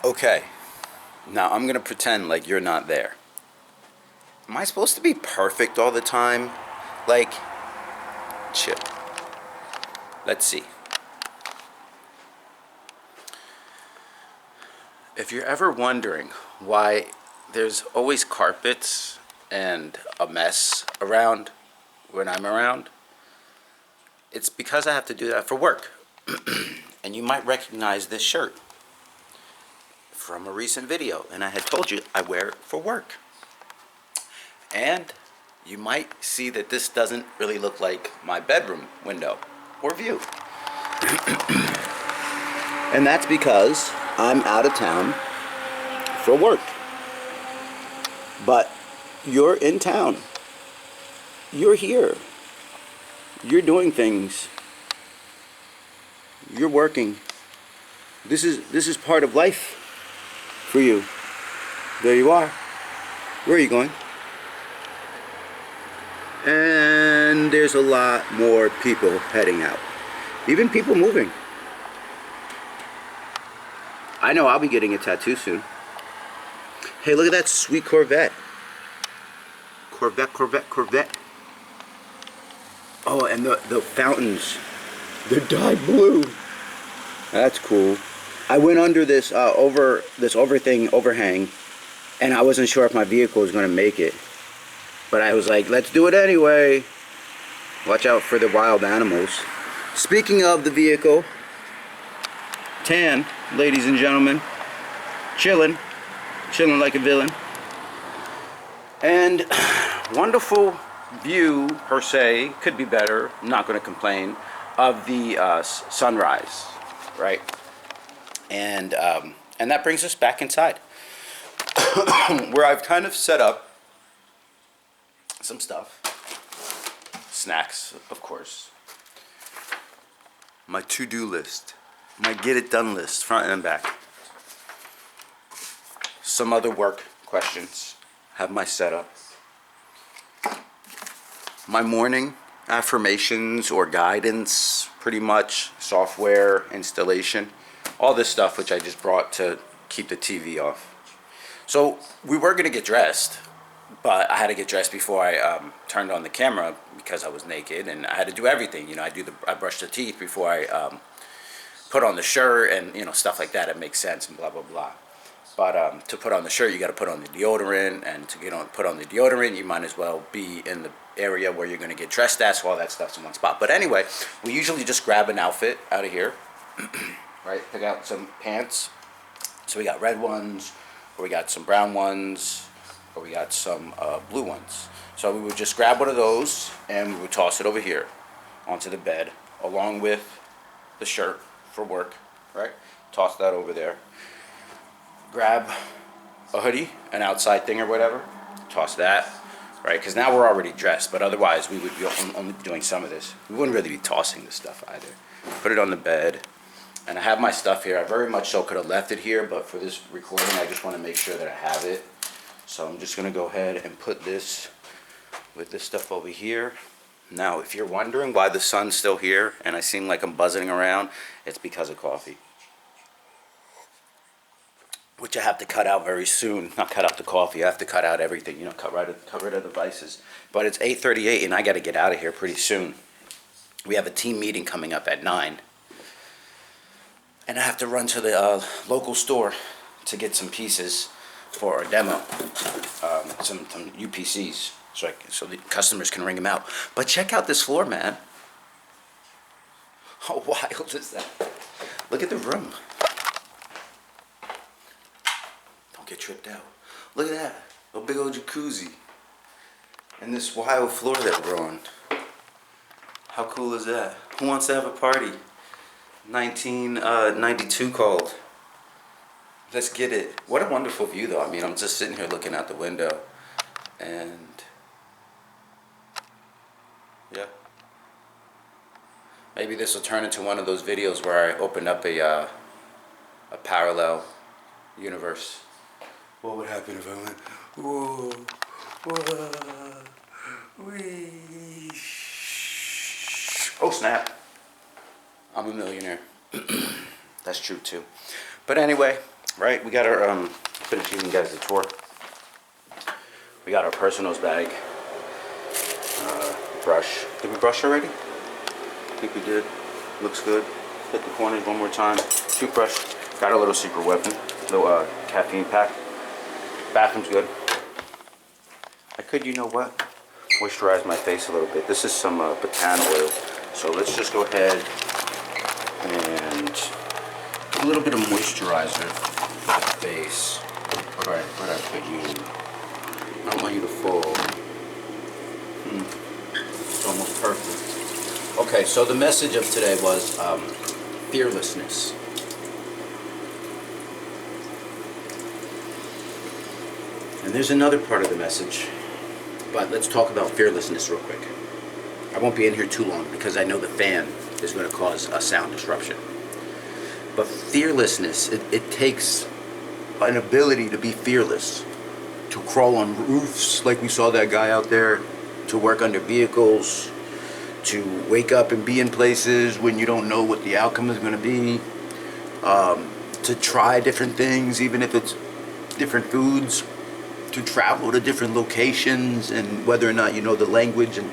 Okay, now I'm gonna pretend like you're not there. Am I supposed to be perfect all the time? Like, chill. Let's see. If you're ever wondering why there's always carpets and a mess around when I'm around, it's because I have to do that for work. And you might recognize this shirt from a recent video, and I had told you I wear it for work. And you might see that this doesn't really look like my bedroom window or view. And that's because I'm out of town for work. But you're in town. You're here. You're doing things. You're working. This is part of life for you. There you are. Where are you going? And there's a lot more people heading out. Even people moving. I know I'll be getting a tattoo soon. Hey, look at that sweet Corvette. Corvette. Oh, and the fountains. They're dyed blue. That's cool. I went under this overhang, and I wasn't sure if my vehicle was going to make it. But I was like, let's do it anyway. Watch out for the wild animals. Speaking of the vehicle, tan, ladies and gentlemen, chilling like a villain. And wonderful view, per se, could be better, I'm not going to complain, of the sunrise, right? And that brings us back inside, where I've kind of set up some stuff, snacks, of course, my to-do list, my get-it-done list, front and back, some other work questions, have my setup, my morning affirmations or guidance, pretty much, software installation, all this stuff which I just brought to keep the TV off. So we were going to get dressed, but I had to get dressed before I turned on the camera because I was naked, and I had to do everything. You know, I brush the teeth before I put on the shirt, and you know, stuff like that. It makes sense and blah blah blah. But to put on the shirt, you got to put on the deodorant, and to put on the deodorant, you might as well be in the area where you're going to get dressed at, so all that stuff's in one spot. But anyway, we usually just grab an outfit out of here, right? Pick out some pants. So we got red ones, or we got some brown ones, or we got some blue ones. So we would just grab one of those, and we would toss it over here onto the bed, along with the shirt for work, right? Toss that over there. Grab a hoodie, an outside thing or whatever, toss that, right? Because now we're already dressed, but otherwise we would be only doing some of this. We wouldn't really be tossing this stuff either. Put it on the bed, and I have my stuff here. I very much so could have left it here, but for this recording, I just want to make sure that I have it. So I'm just going to go ahead and put this with this stuff over here. Now, if you're wondering why the sun's still here and I seem like I'm buzzing around, it's because of coffee, which I have to cut out very soon. Not cut out the coffee, I have to cut out everything, you know, cut rid of the vices. But it's 8:38 and I got to get out of here pretty soon. We have a team meeting coming up at 9. And I have to run to the local store to get some pieces for a demo, some UPCs, so the customers can ring them out. But check out this floor, man. How wild is that? Look at the room. Don't get tripped out. Look at that, a big old jacuzzi. And this wild floor that we're on. How cool is that? Who wants to have a party? 1992 called. Let's get it. What a wonderful view though. I mean, I'm just sitting here looking out the window, and yeah. Maybe this will turn into one of those videos where I open up a parallel universe. What would happen if I went, whoa, whoa, wee. Oh snap. I'm a millionaire. That's true too. But anyway, Right, we got our, finish giving you guys the tour. We got our personals bag, brush. Did we brush already? I think we did. Looks good. Hit the corners one more time. Toothbrush. Got our little secret weapon, little caffeine pack. Bathroom's good. I could, you know what, moisturize my face a little bit. This is some Batan oil. So let's just go ahead and a little bit of moisturizer for the face. Where did I put you? I don't want you to fall. It's almost perfect. Okay, so the message of today was fearlessness. And there's another part of the message, but let's talk about fearlessness real quick. I won't be in here too long because I know the fan is going to cause a sound disruption. But fearlessness, it takes an ability to be fearless, to crawl on roofs like we saw that guy out there, to work under vehicles, to wake up and be in places when you don't know what the outcome is going to be, to try different things, even if it's different foods, to travel to different locations, and whether or not you know the language and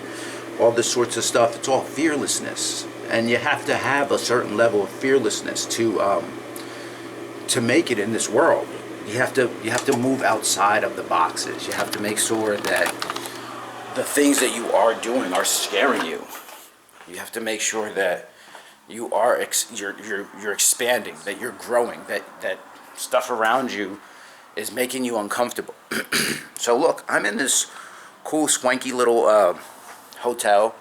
all this sorts of stuff. It's all fearlessness, and you have to have a certain level of fearlessness to make it in this world. You have to move outside of the boxes. You have to make sure that the things that you are doing are scaring you. You have to make sure that you are you're expanding, that you're growing, that stuff around you is making you uncomfortable. So look, I'm in this cool swanky little hotel,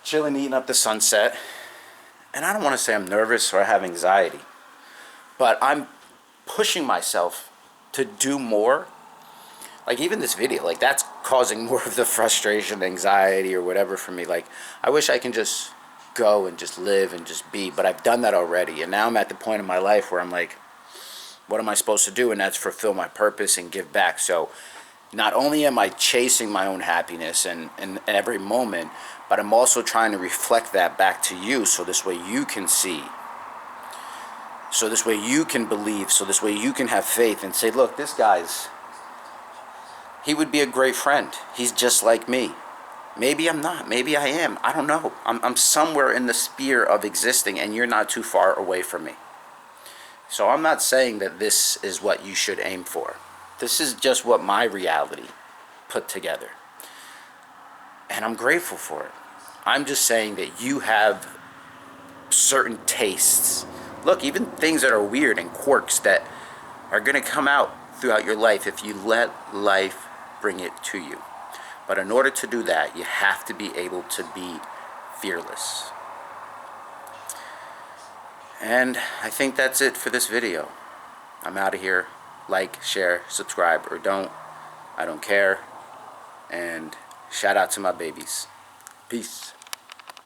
chilling, eating up the sunset, and I don't want to say I'm nervous or I have anxiety, but I'm pushing myself to do more. Like even this video, like that's causing more of the frustration, anxiety, or whatever for me. Like I wish I can just go and just live and just be, but I've done that already, and now I'm at the point in my life where I'm like, what am I supposed to do? And that's fulfill my purpose and give back. So not only am I chasing my own happiness and every moment, but I'm also trying to reflect that back to you, so this way you can see, so this way you can believe, so this way you can have faith and say, look, this guy's, he would be a great friend. He's just like me. Maybe I'm not. Maybe I am. I don't know. I'm somewhere in the sphere of existing, and you're not too far away from me. So I'm not saying that this is what you should aim for. This is just what my reality put together. And I'm grateful for it. I'm just saying that you have certain tastes. Look, even things that are weird and quirks that are going to come out throughout your life if you let life bring it to you. But in order to do that, you have to be able to be fearless. And I think that's it for this video. I'm out of here. Like, share, subscribe, or don't. I don't care. And shout out to my babies. Peace.